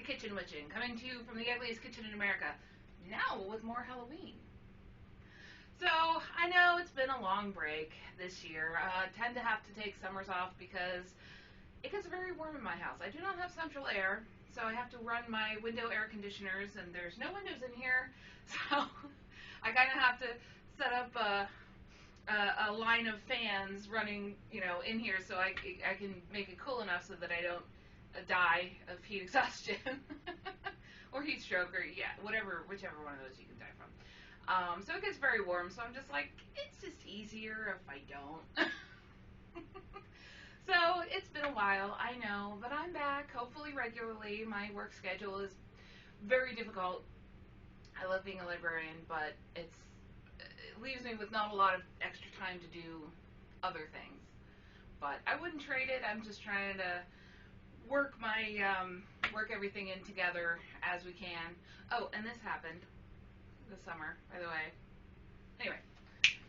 Kitchen Witching, coming to you from the ugliest kitchen in America, now with more Halloween. So, I know it's been a long break this year. I tend to have to take summers off because it gets very warm in my house. I do not have central air, so I have to run my window air conditioners, and there's no windows in here, so I kind of have to set up a line of fans running, in here so I can make it cool enough so that I don't die of heat exhaustion or heat stroke, or whichever one of those you can die from. So it gets very warm, so I'm just like, it's just easier if I don't. So it's been a while, I know, but I'm back, hopefully regularly. My work schedule is very difficult. I love being a librarian, but it leaves me with not a lot of extra time to do other things. But I wouldn't trade it. I'm just trying to work everything in together as we can. Oh, and this happened this summer, by the way. Anyway,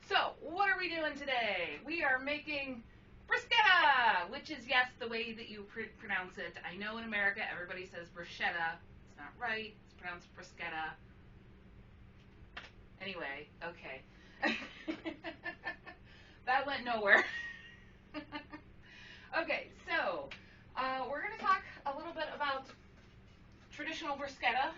so what are we doing today? We are making bruschetta, which is, yes, the way that you pronounce it. I know in America everybody says bruschetta. It's not right. It's pronounced bruschetta. Anyway, okay. That went nowhere. Okay, so we're going to talk a little bit about traditional bruschetta,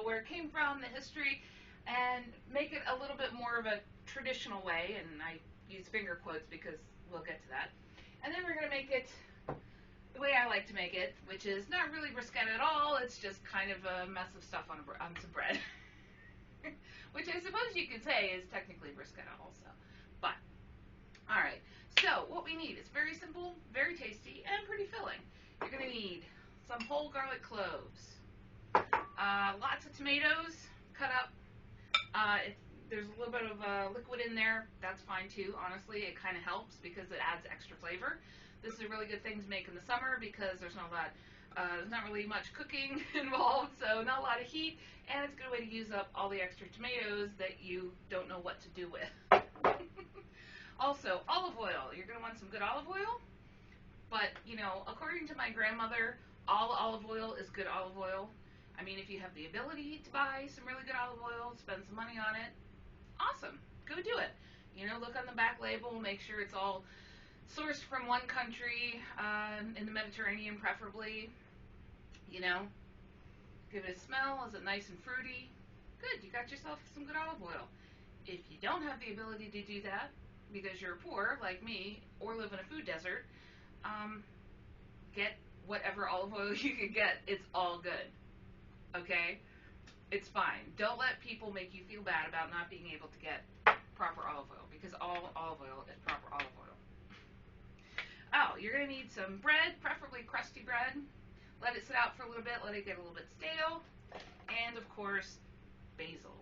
where it came from, the history, and make it a little bit more of a traditional way, and I use finger quotes because we'll get to that. And then we're going to make it the way I like to make it, which is not really bruschetta at all. It's just kind of a mess of stuff on some bread. Which I suppose you could say is technically bruschetta also. But, alright, so what we need is very simple, very tasty, and pretty filling. You're going to need some whole garlic cloves, lots of tomatoes cut up. If there's a little bit of liquid in there, that's fine too. Honestly, it kind of helps because it adds extra flavor. This is a really good thing to make in the summer because there's not really much cooking involved, so not a lot of heat, and it's a good way to use up all the extra tomatoes that you don't know what to do with. Also, olive oil. You're going to want some good olive oil, but, according to my grandmother, all olive oil is good olive oil. I mean, if you have the ability to buy some really good olive oil, spend some money on it, awesome, go do it. Look on the back label, make sure it's all sourced from one country, in the Mediterranean preferably. Give it a smell. Is it nice and fruity? Good, you got yourself some good olive oil. If you don't have the ability to do that because you're poor like me or live in a food desert, get whatever olive oil you can get. It's all good. Okay? It's fine. Don't let people make you feel bad about not being able to get proper olive oil, because all olive oil is proper olive oil. Oh, you're going to need some bread, preferably crusty bread. Let it sit out for a little bit, let it get a little bit stale. And, of course, basil.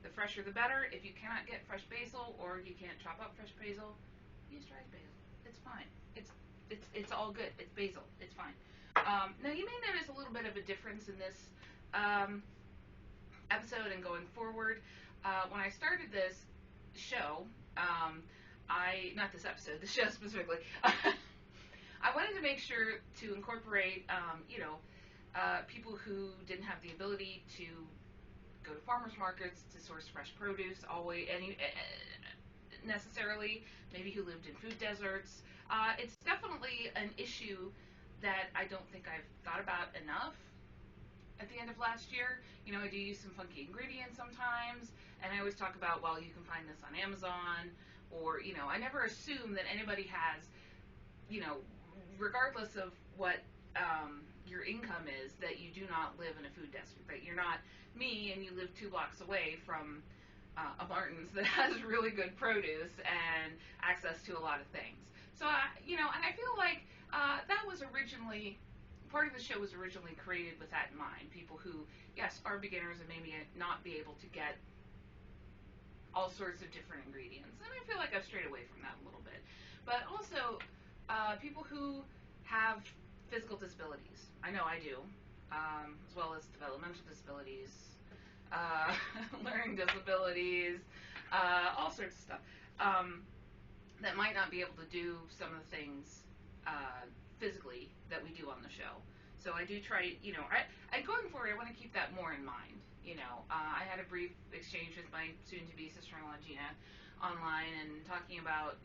The fresher the better. If you cannot get fresh basil or you can't chop up fresh basil, use dried basil. It's fine. It's all good. It's basil. It's fine. Now, you may notice a little bit of a difference in this episode and going forward. When I started this show, not this episode, the show specifically, I wanted to make sure to incorporate, people who didn't have the ability to go to farmers markets to source fresh produce, necessarily, maybe who lived in food deserts. It's definitely an issue that I don't think I've thought about enough at the end of last year. I do use some funky ingredients sometimes, and I always talk about, well, you can find this on Amazon, or, I never assume that anybody has, regardless of what your income is, that you do not live in a food desert, that you're not me and you live 2 blocks away from a Martin's that has really good produce and access to a lot of things. So, and I feel like that was originally, part of the show was originally created with that in mind. People who, yes, are beginners and maybe not be able to get all sorts of different ingredients. And I feel like I've strayed away from that a little bit. But also, people who have physical disabilities. I know I do, as well as developmental disabilities, learning disabilities, all sorts of stuff, that might not be able to do some of the things physically that we do on the show. So I do try, going forward, I want to keep that more in mind. I had a brief exchange with my soon-to-be sister-in-law Gina online and talking about,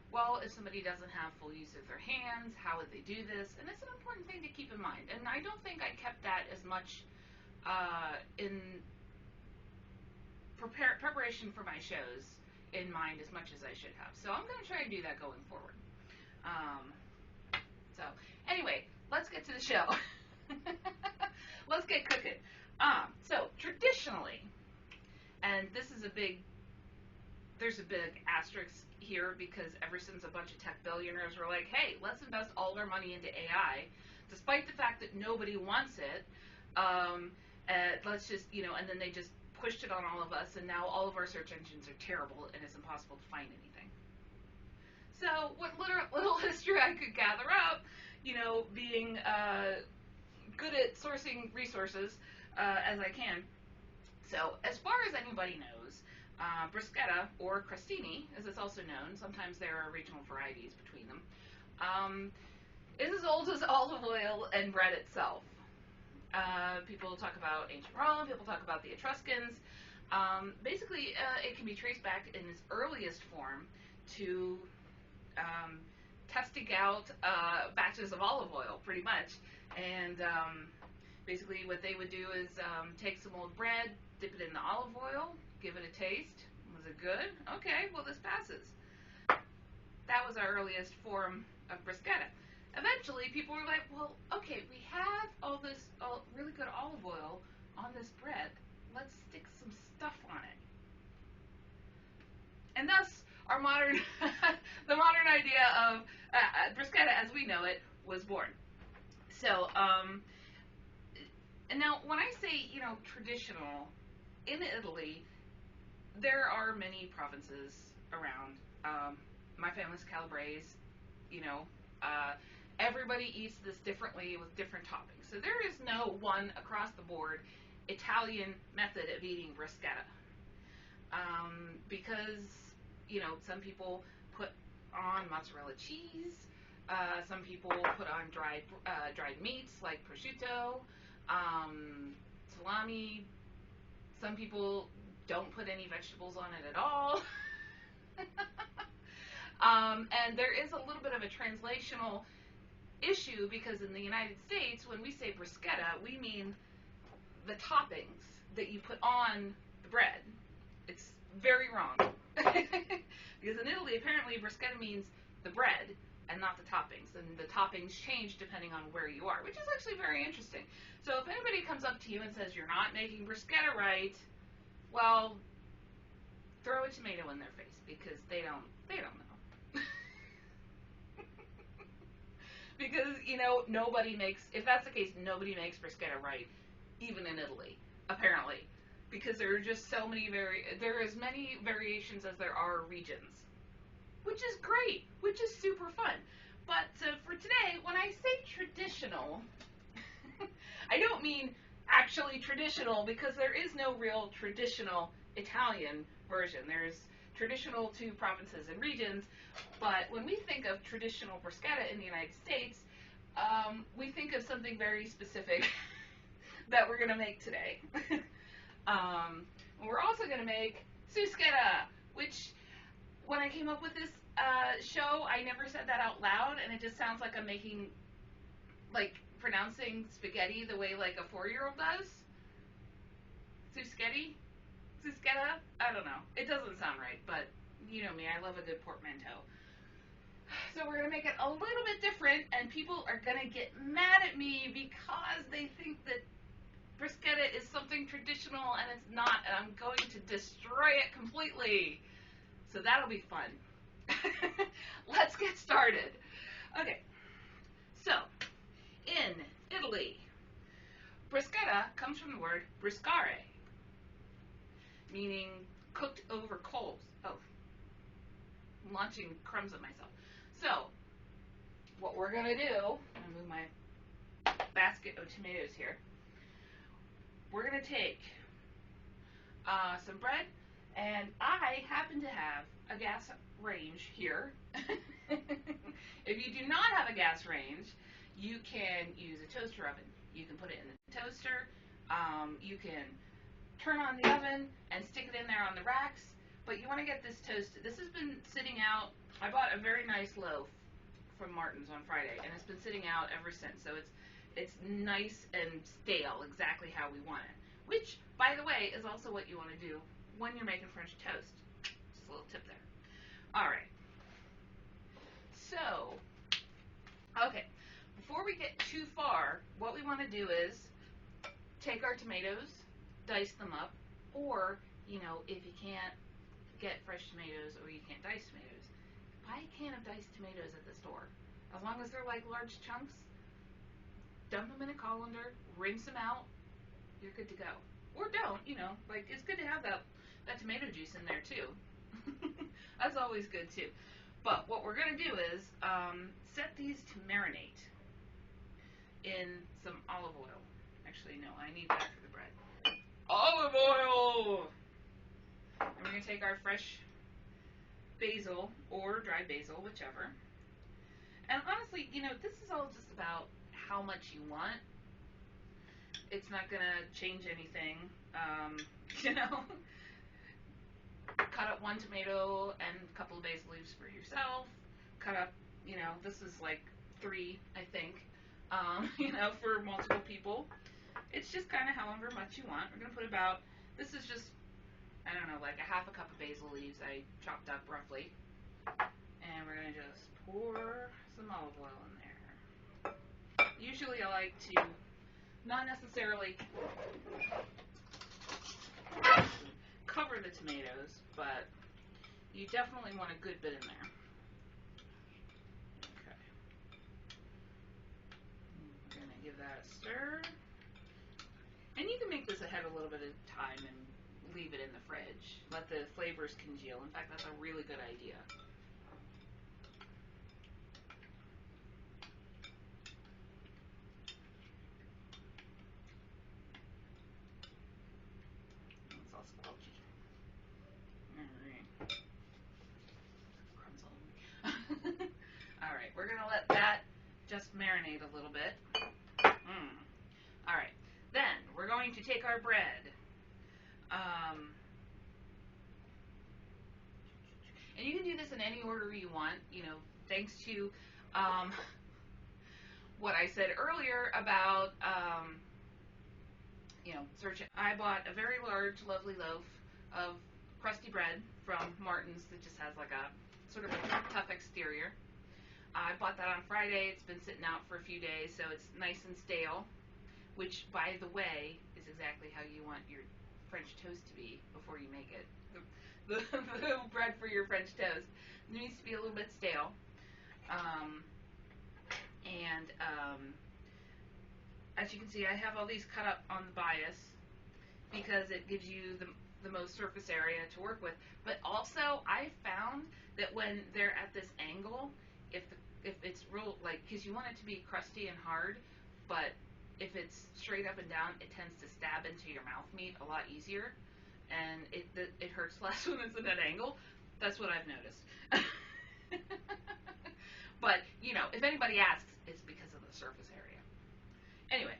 well, if somebody doesn't have full use of their hands, how would they do this? And it's an important thing to keep in mind. And I don't think I kept that as much in preparation for my shows in mind as much as I should have. So I'm going to try and do that going forward. So anyway, let's get to the show. Let's get cooking. So traditionally, and there's a big asterisk here, because ever since a bunch of tech billionaires were like, hey, let's invest all our money into AI, despite the fact that nobody wants it, let's just, and then they just pushed it on all of us, and now all of our search engines are terrible and it's impossible to find anything. So what little history I could gather up, being good at sourcing resources as I can. So as far as anybody knows, bruschetta, or crostini, as it's also known, sometimes there are regional varieties between them, is as old as olive oil and bread itself. People talk about ancient Rome, people talk about the Etruscans. Basically, it can be traced back in its earliest form to testing out batches of olive oil, pretty much. And basically what they would do is take some old bread, dip it in the olive oil, give it a taste. Was it good? Okay, well, this passes. That was our earliest form of bruschetta. Eventually, people were like, well, okay, we have all this really good olive oil on this bread. Let's stick some stuff on it. And thus, our the modern idea of bruschetta as we know it was born. So, and now when I say, traditional, in Italy, there are many provinces around. My family's Calabrese, everybody eats this differently with different toppings. So there is no one across the board Italian method of eating bruschetta. Because, some people put on mozzarella cheese, some people put on dried meats like prosciutto, salami. Some people don't put any vegetables on it at all. And there is a little bit of a translational issue, because in the United States, when we say bruschetta, we mean the toppings that you put on the bread. It's very wrong. Because in Italy, apparently, bruschetta means the bread and not the toppings. And the toppings change depending on where you are, which is actually very interesting. So if anybody comes up to you and says, you're not making bruschetta right, well, throw a tomato in their face, because they don't know. Because, nobody makes, if that's the case, nobody makes bruschetta right, even in Italy, apparently. Because there are just so many there are as many variations as there are regions. Which is great, which is super fun. But for today, when I say traditional, I don't mean actually traditional, because there is no real traditional Italian version. There's traditional to provinces and regions, but when we think of traditional bruschetta in the United States, we think of something very specific that we're going to make today. We're also going to make bruschetta, which, when I came up with this show, I never said that out loud, and it just sounds like I'm making, pronouncing spaghetti the way like a 4-year-old does. Bruschetta? I don't know. It doesn't sound right, but you know me, I love a good portmanteau. So we're going to make it a little bit different, and people are going to get mad at me because they think that bruschetta is something traditional, and it's not, and I'm going to destroy it completely. So that'll be fun. Let's get started. Okay, so in Italy, bruschetta comes from the word bruscare, meaning cooked over coals. Oh, I'm launching crumbs at myself. So, what we're going to do, I'm going to move my basket of tomatoes here. We're going to take some bread, and I happen to have a gas range here. If you do not have a gas range, You can use a toaster oven. You can put it in the toaster. You can turn on the oven and stick it in there on the racks. But you want to get this toasted. This has been sitting out. I bought a very nice loaf from Martin's on Friday, and it's been sitting out ever since. So it's nice and stale, exactly how we want it. Which, by the way, is also what you want to do when you're making French toast. Just a little tip there. All right. So, okay. Before we get too far, what we want to do is take our tomatoes, dice them up, or, if you can't get fresh tomatoes or you can't dice tomatoes, buy a can of diced tomatoes at the store. As long as they're like large chunks, dump them in a colander, rinse them out, you're good to go. Or don't, it's good to have that tomato juice in there too. That's always good too. But what we're going to do is set these to marinate in some olive oil. Actually, no, I need that for the bread. Olive oil! And we're going to take our fresh basil or dried basil, whichever. And honestly, this is all just about how much you want. It's not going to change anything. Cut up one tomato and a couple of basil leaves for yourself. Cut up, this is like 3, I think, for multiple people. It's just kind of however much you want. We're going to put about, this is just, I don't know, like a half a cup of basil leaves I chopped up roughly. And we're going to just pour some olive oil in there. Usually I like to not necessarily cover the tomatoes, but you definitely want a good bit in there. Okay. We're going to give that a stir. And you can make this ahead a little bit of time and leave it in the fridge. Let the flavors congeal. In fact, that's a really good idea. It's all squelchy. Alright. Crumbs all over me. Alright, we're going to let that just marinate a little bit. Alright, then we're going to take our bread. And you can do this in any order you want, thanks to what I said earlier about, search. I bought a very large, lovely loaf of crusty bread from Martin's that just has like a sort of a tough exterior. I bought that on Friday. It's been sitting out for a few days, so it's nice and stale, which, by the way, is exactly how you want your French toast to be before you make it. The bread for your French toast needs to be a little bit stale. As you can see, I have all these cut up on the bias because it gives you the most surface area to work with. But also, I found that when they're at this angle, if it's real, because you want it to be crusty and hard, but if it's straight up and down, it tends to stab into your mouth meat a lot easier, and it hurts less when it's at that angle. That's what I've noticed. But, if anybody asks, it's because of the surface area. Anyway,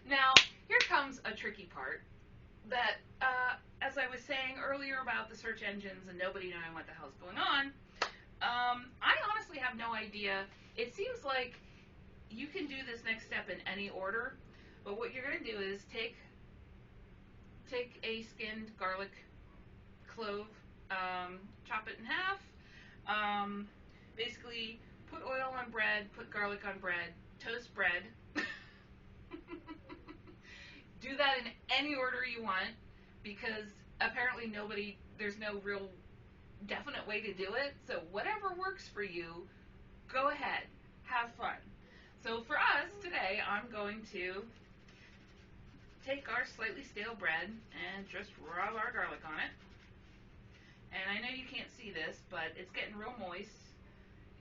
now here comes a tricky part that, as I was saying earlier about the search engines and nobody knowing what the hell's going on, I honestly have no idea. It seems like you can do this next step in any order, but what you're going to do is take a skinned garlic clove, chop it in half, basically put oil on bread, put garlic on bread, toast bread. Do that in any order you want, because apparently there's no real definite way to do it, so whatever works for you, go ahead, have fun. So for us today, I'm going to take our slightly stale bread and just rub our garlic on it. And I know you can't see this, but it's getting real moist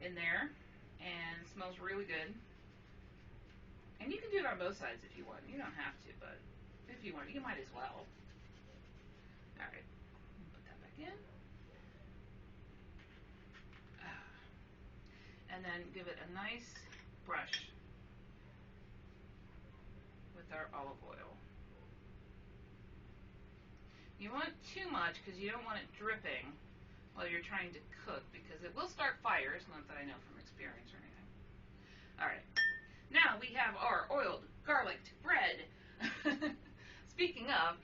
in there and it smells really good. And you can do it on both sides if you want. You don't have to, but if you want, you might as well. Alright, put that back in. And then give it a nice brush with our olive oil. You want too much because you don't want it dripping while you're trying to cook, because it will start fires, not that I know from experience or anything. Alright, now we have our oiled garlicked bread. Speaking of,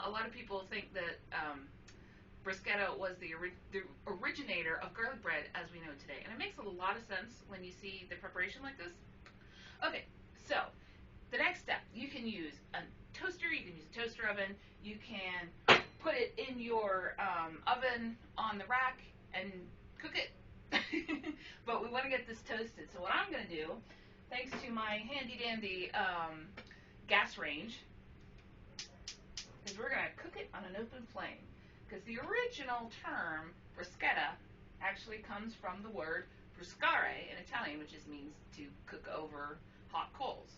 a lot of people think that bruschetta was the originator of garlic bread as we know it today, and it makes a lot of sense when you see the preparation like this. Okay, so the next step, you can use a toaster, you can use a toaster oven, you can put it in your oven on the rack and cook it. But we want to get this toasted, so what I'm going to do, thanks to my handy dandy gas range, is we're going to cook it on an open flame. Because the original term bruschetta actually comes from the word bruscare in Italian, which just means to cook over hot coals.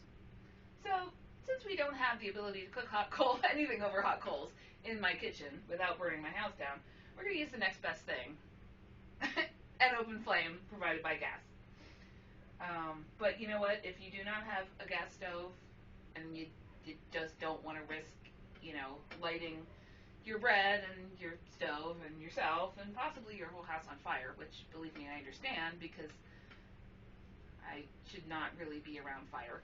So, since we don't have the ability to cook anything over hot coals in my kitchen without burning my house down, we're going to use the next best thing. An open flame provided by gas. But you know what? If you do not have a gas stove and you just don't want to risk, lighting your bread and your stove and yourself and possibly your whole house on fire, which, believe me, I understand, because I should not really be around fire.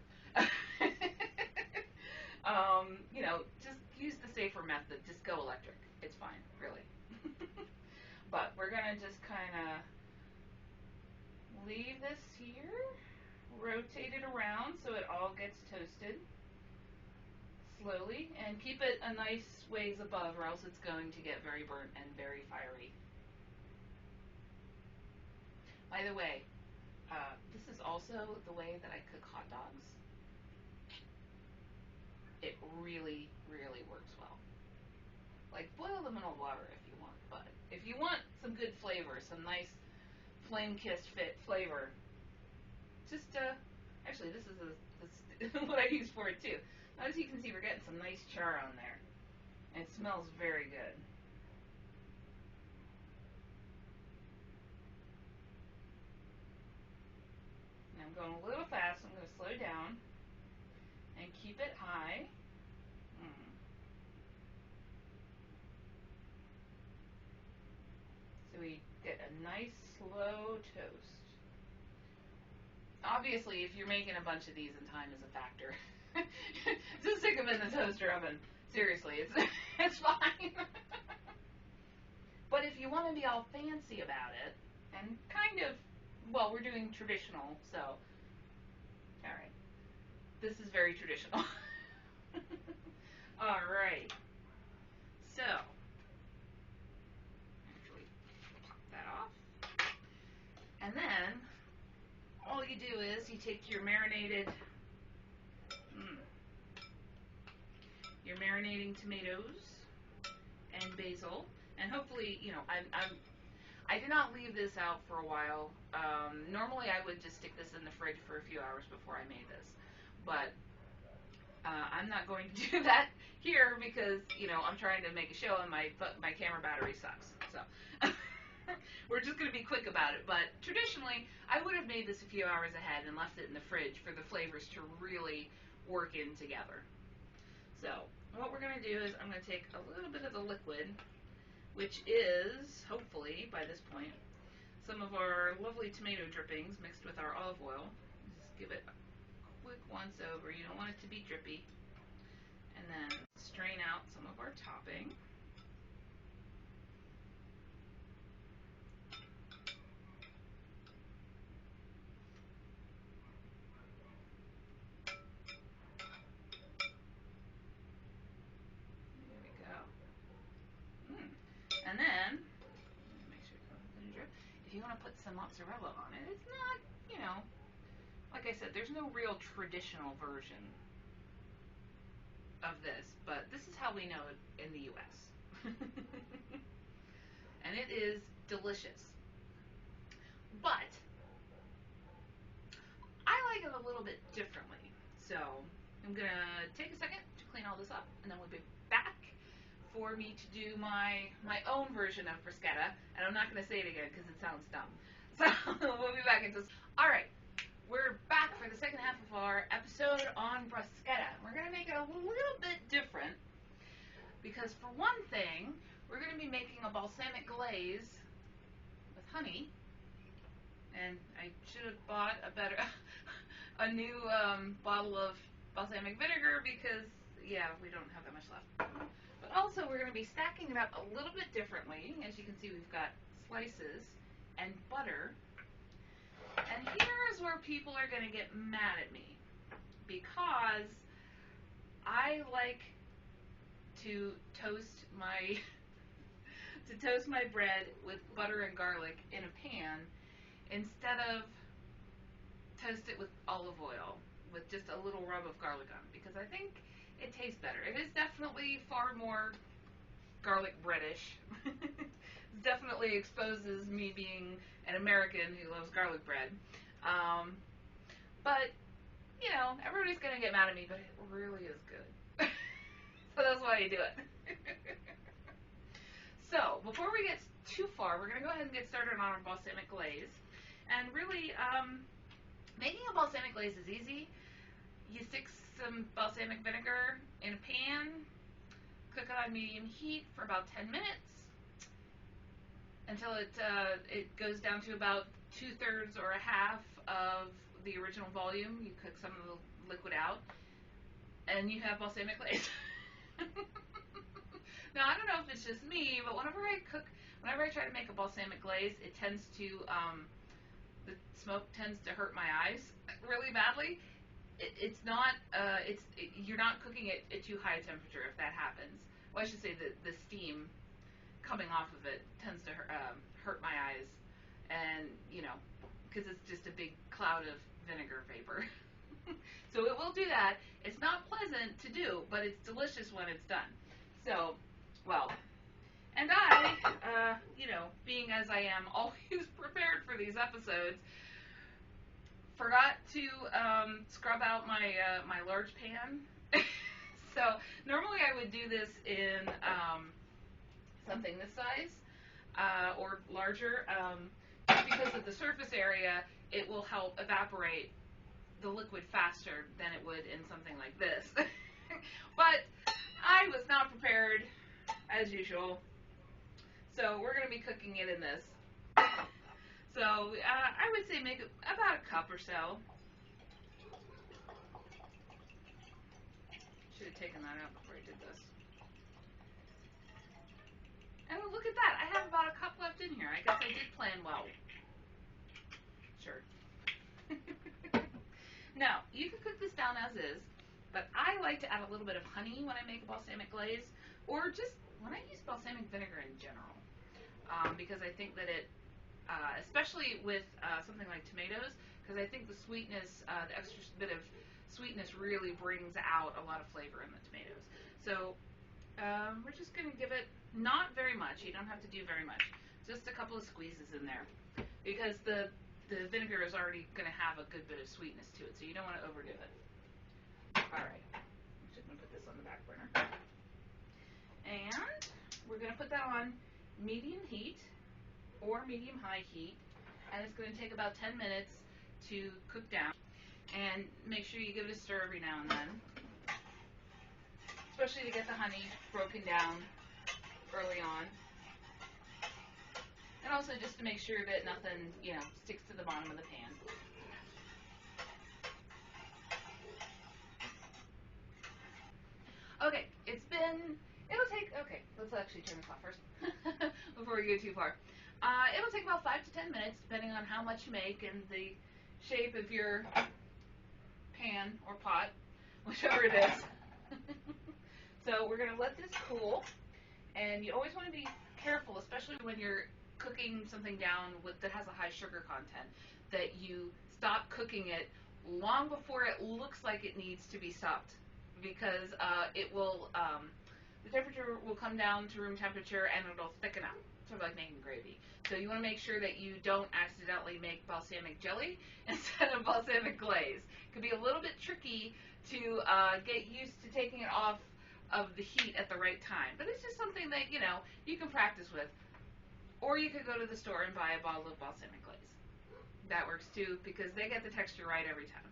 Just use the safer method. Just go electric. It's fine, really. But we're going to just kind of leave this here, rotate it around so it all gets toasted slowly, and keep it a nice ways above, or else it's going to get very burnt and very fiery. By the way, this is also the way that I cook hot dogs. It really, really works well. Like, boil them in a water if you want, but if you want some good flavor, some nice flame-kissed flavor, just, actually, this is what I use for it too. As you can see, we're getting some nice char on there. And it smells very good. Now I'm going a little fast, so I'm going to slow down and keep it high. So we get a nice slow toast. Obviously, if you're making a bunch of these, and time is a factor, just stick them in the toaster oven. Seriously, it's fine. But if you want to be all fancy about it, and kind of, well, we're doing traditional, so, alright. This is very traditional. Alright. So, actually, pop that off. And then, all you do is you take your marinating tomatoes and basil, and hopefully, I did not leave this out for a while. Normally I would just stick this in the fridge for a few hours before I made this, but I'm not going to do that here because, I'm trying to make a show and my camera battery sucks. So we're just going to be quick about it. But traditionally, I would have made this a few hours ahead and left it in the fridge for the flavors to really work in together. So what we're going to do is I'm going to take a little bit of the liquid, which is, hopefully, by this point, some of our lovely tomato drippings mixed with our olive oil. Just give it a quick once over. You don't want it to be drippy. And then strain out some of our topping. There we go. And then, make sure it doesn't drip. If you want to put some mozzarella on it, it's not, like I said, there's no real traditional version of this, but this is how we know it in the U.S. And it is delicious. But I like it a little bit differently. So I'm going to take a second to clean all this up, and then we'll be back for me to do my own version of bruschetta. And I'm not going to say it again because it sounds dumb. So we'll be back in just... Alright, we're back for our episode on bruschetta. We're going to make it a little bit different because, for one thing, we're going to be making a balsamic glaze with honey. And I should have bought a new bottle of balsamic vinegar because, yeah, we don't have that much left. But also, we're going to be stacking it up a little bit differently. As you can see, we've got slices and butter. And here's where people are going to get mad at me, because I like to toast my bread with butter and garlic in a pan instead of toast it with olive oil with just a little rub of garlic on it, because I think it tastes better. It is definitely far more garlic breadish. It definitely exposes me being an American who loves garlic bread. But, you know, everybody's going to get mad at me, but it really is good. So that's why I do it. So, before we get too far, we're going to go ahead and get started on our balsamic glaze. And really, making a balsamic glaze is easy. You stick some balsamic vinegar in a pan, cook it on medium heat for about 10 minutes until it goes down to about 2/3 or a half of the original volume. You cook some of the liquid out, and you have balsamic glaze. Now, I don't know if it's just me, but whenever I try to make a balsamic glaze, it tends to, the smoke tends to hurt my eyes really badly. You're not cooking it at too high a temperature if that happens. Well, I should say the steam coming off of it tends to hurt my eyes, and, you know, because it's just a big cloud of vinegar vapor. So it will do that. It's not pleasant to do, but it's delicious when it's done. So, well, and I, you know, being as I am always prepared for these episodes, forgot to scrub out my my large pan. So normally I would do this in something this size or larger. Just because of the surface area, it will help evaporate the liquid faster than it would in something like this. But I was not prepared, as usual. So we're going to be cooking it in this. So I would say make about a cup or so. Should have taken that out before I did this. And look at that. I have about a cup left in here. I guess I did plan well. Sure. Now, you can cook this down as is, but I like to add a little bit of honey when I make a balsamic glaze, or just when I use balsamic vinegar in general, because I think that it, especially with something like tomatoes, because I think the sweetness, the extra bit of sweetness really brings out a lot of flavor in the tomatoes. So we're just going to give it not very much. You don't have to do very much. Just a couple of squeezes in there, because the vinegar is already going to have a good bit of sweetness to it, so you don't want to overdo it. Alright, I'm just going to put this on the back burner. And we're going to put that on medium heat or medium-high heat, and it's going to take about 10 minutes to cook down. And make sure you give it a stir every now and then, especially to get the honey broken down early on. And also just to make sure that nothing, you know, sticks to the bottom of the pan. Okay, let's actually turn this off first before we go too far. It'll take about 5 to 10 minutes, depending on how much you make and the shape of your pan or pot, whichever it is. So we're going to let this cool, and you always want to be careful, especially when you're cooking something down that has a high sugar content, that you stop cooking it long before it looks like it needs to be stopped, because it will, the temperature will come down to room temperature and it'll thicken up, sort of like making gravy. So you want to make sure that you don't accidentally make balsamic jelly instead of balsamic glaze. It can be a little bit tricky to get used to taking it off of the heat at the right time, but it's just something that, you know, you can practice with. Or you could go to the store and buy a bottle of balsamic glaze. That works too, because they get the texture right every time.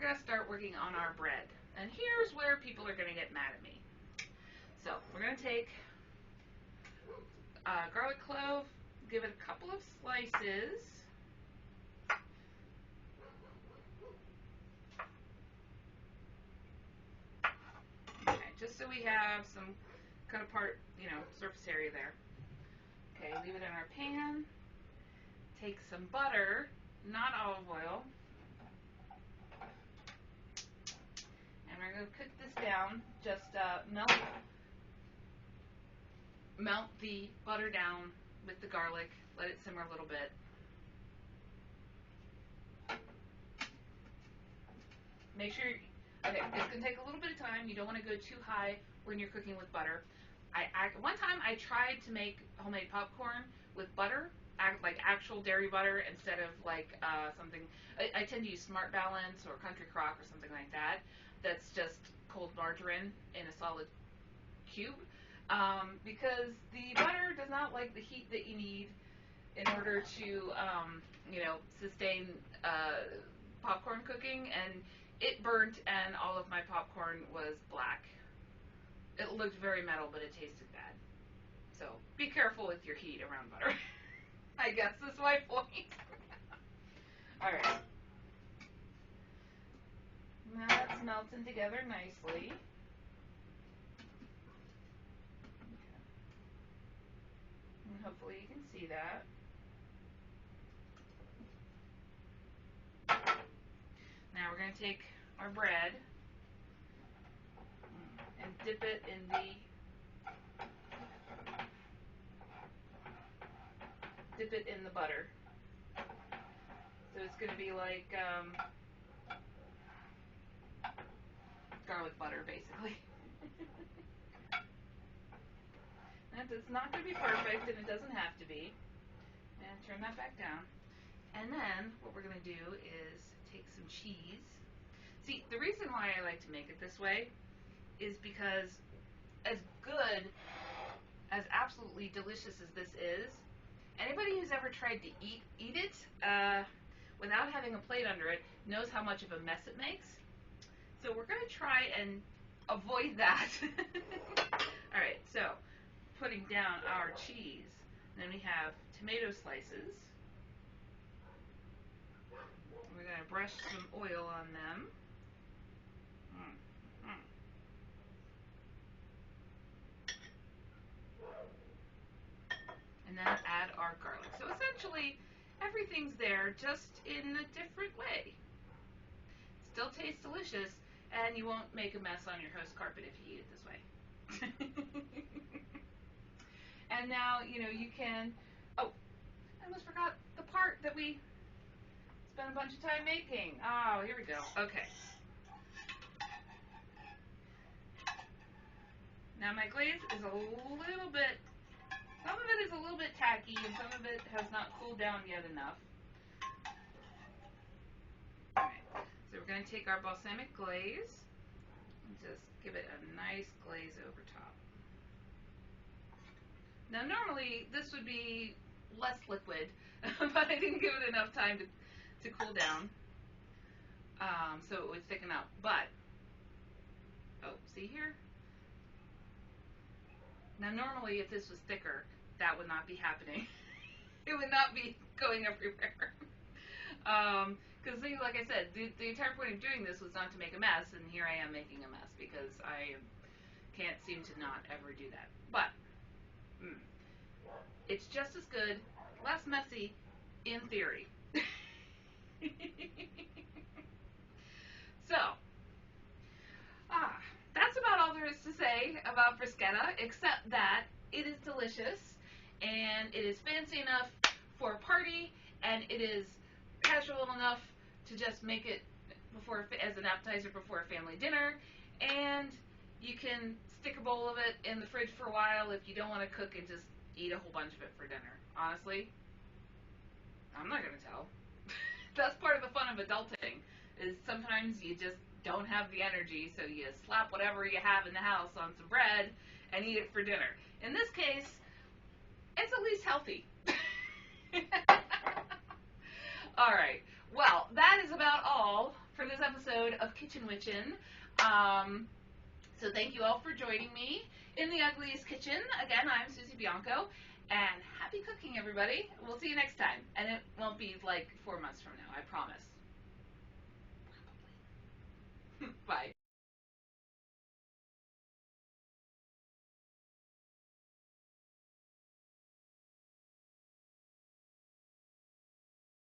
going to start working on our bread. And here's where people are going to get mad at me. So we're going to take garlic clove, give it a couple of slices. Okay, just so we have some kind of surface area there. Okay, leave it in our pan. Take some butter, not olive oil. And we're going to cook this down. Just melt the butter down with the garlic. Let it simmer a little bit. Make sure, okay, it's going to take a little bit of time. You don't want to go too high when you're cooking with butter. One time I tried to make homemade popcorn with butter, like actual dairy butter instead of like something. I tend to use Smart Balance or Country Crock or something like that. That's just cold margarine in a solid cube, because the butter does not like the heat that you need in order to sustain popcorn cooking, and it burnt and all of my popcorn was black. It looked very metal, but it tasted bad. So be careful with your heat around butter. I guess that's my point. Alright. Now that's melting together nicely. Okay. And hopefully you can see that. Now we're going to take our bread and dip it in the butter. So it's going to be like garlic butter, basically. And it's not going to be perfect, and it doesn't have to be. And turn that back down. And then what we're going to do is take some cheese. See, the reason why I like to make it this way is because as good, as absolutely delicious as this is, anybody who's ever tried to eat it without having a plate under it knows how much of a mess it makes. So we're going to try and avoid that. Alright, so putting down our cheese. Then we have tomato slices. We're going to brush some oil on them. And then add our garlic. So essentially, everything's there, just in a different way. Still tastes delicious, and you won't make a mess on your host carpet if you eat it this way. And now, you can, oh, I almost forgot the part that we spent a bunch of time making. Oh, here we go. Okay. Now my glaze is a little bit, some of it is a little bit tacky, and some of it has not cooled down yet enough. Alright, so we're going to take our balsamic glaze and just give it a nice glaze over top. Now normally this would be less liquid, but I didn't give it enough time to cool down, so it would thicken up. But, oh, see here? Now normally if this was thicker, that would not be happening. It would not be going everywhere. Because like I said, the entire point of doing this was not to make a mess, and here I am making a mess because I can't seem to not ever do that. But it's just as good, less messy, in theory. So, that's about all there is to say about bruschetta, except that it is delicious, and it is fancy enough for a party, and it is casual enough to just make it as an appetizer before a family dinner, and you can stick a bowl of it in the fridge for a while if you don't want to cook and just eat a whole bunch of it for dinner. Honestly, I'm not going to tell. That's part of the fun of adulting, is sometimes you just don't have the energy, so you slap whatever you have in the house on some bread and eat it for dinner. In this case, it's at least healthy. Alright, well, that is about all for this episode of kitchen witchin'. So thank you all for joining me in the Ugliest Kitchen. Again, I'm Susie Bianco, and happy cooking, everybody. We'll see you next time, and it won't be like 4 months from now, I promise. Bye.